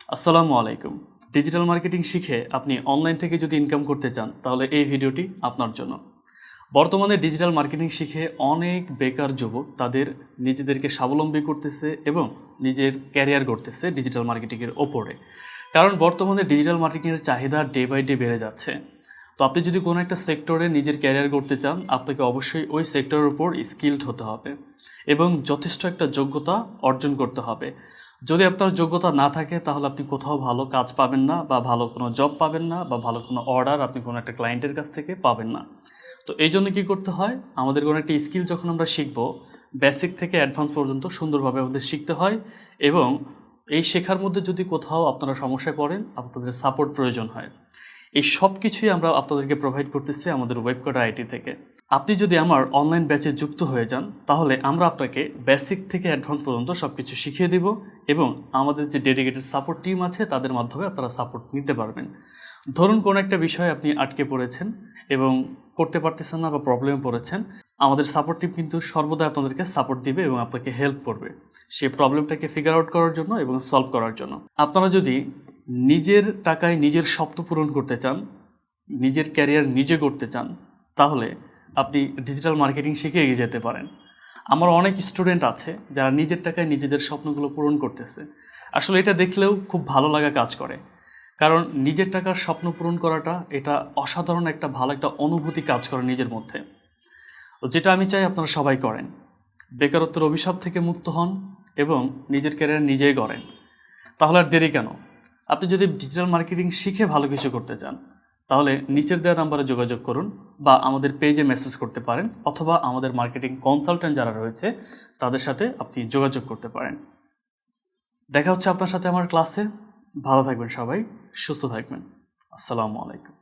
আসসালামু আলাইকুম। Digital marketing শিখে আপনি অনলাইন থেকে যদি ইনকাম করতে চান তাহলে এই ভিডিওটি আপনার জন্য। বর্তমানে ডিজিটাল মার্কেটিং শিখে অনেক বেকার যুবক তাদের নিজেদেরকে স্বাবলম্বী করতেছে এবং নিজের ক্যারিয়ার গড়তেছে ডিজিটাল মার্কেটিংয়ের ওপরে। কারণ বর্তমানে ডিজিটাল মার্কেটিংয়ের চাহিদা ডে বাই ডে বেড়ে যাচ্ছে। তো আপনি যদি কোনো একটা সেক্টরে নিজের ক্যারিয়ার গড়তে চান, আপনাকে অবশ্যই ওই সেক্টরের উপর স্কিলড হতে হবে এবং যথেষ্ট একটা যোগ্যতা অর্জন করতে হবে। যদি আপনার যোগ্যতা না থাকে তাহলে আপনি কোথাও ভালো কাজ পাবেন না, বা ভালো কোনো জব পাবেন না, বা ভালো কোনো অর্ডার আপনি কোনো একটা ক্লায়েন্টের কাছ থেকে পাবেন না। তো এই জন্য কী করতে হয়, আমাদের কোনো একটা স্কিল যখন আমরা শিখব, বেসিক থেকে অ্যাডভান্স পর্যন্ত সুন্দরভাবে আমাদের শিখতে হয়। এবং এই শেখার মধ্যে যদি কোথাও আপনারা সমস্যায় পড়েন, আপনাদের সাপোর্ট প্রয়োজন হয়। এই সব কিছুই আমরা আপনাদেরকে প্রোভাইড করতেছি আমাদের Webcoder-IT থেকে। আপনি যদি আমার অনলাইন ব্যাচে যুক্ত হয়ে যান তাহলে আমরা আপনাকে বেসিক থেকে অ্যাডভান্স পর্যন্ত সব কিছু শিখিয়ে দেব এবং আমাদের যে ডেডিকেটেড সাপোর্ট টিম আছে তাদের মাধ্যমে আপনারা সাপোর্ট নিতে পারবেন। ধরুন কোনো একটা বিষয়ে আপনি আটকে পড়েছেন এবং করতে পারতেছেন না বা প্রবলেমে পড়েছেন, আমাদের সাপোর্ট টিম কিন্তু সর্বদা আপনাদেরকে সাপোর্ট দিবে এবং আপনাকে হেল্প করবে সেই প্রবলেমটাকে ফিগার আউট করার জন্য এবং সলভ করার জন্য। আপনারা যদি নিজের টাকায় নিজের স্বপ্ন পূরণ করতে চান, নিজের ক্যারিয়ার নিজে করতে চান, তাহলে আপনি ডিজিটাল মার্কেটিং শিখে এগিয়ে যেতে পারেন। আমার অনেক স্টুডেন্ট আছে যারা নিজের টাকায় নিজেদের স্বপ্নগুলো পূরণ করতেছে। আসলে এটা দেখলেও খুব ভালো লাগা কাজ করে, কারণ নিজের টাকার স্বপ্ন পূরণ করাটা এটা অসাধারণ একটা ভালো একটা অনুভূতি কাজ করে নিজের মধ্যে। যেটা আমি চাই আপনারা সবাই করেন। বেকারত্বের অভিশাপ থেকে মুক্ত হন এবং নিজের ক্যারিয়ার নিজেই গড়েন। তাহলে আর দেরি কেন? আপনি যদি ডিজিটাল মার্কেটিং শিখে ভালো কিছু করতে চান তাহলে নিচের দেওয়া নাম্বারে যোগাযোগ করুন, বা আমাদের পেজে মেসেজ করতে পারেন, অথবা আমাদের মার্কেটিং কনসালট্যান্ট যারা রয়েছে তাদের সাথে আপনি যোগাযোগ করতে পারেন। দেখা হচ্ছে আপনার সাথে আমার ক্লাসে। ভালো থাকবেন সবাই, সুস্থ থাকবেন। আসসালামু আলাইকুম।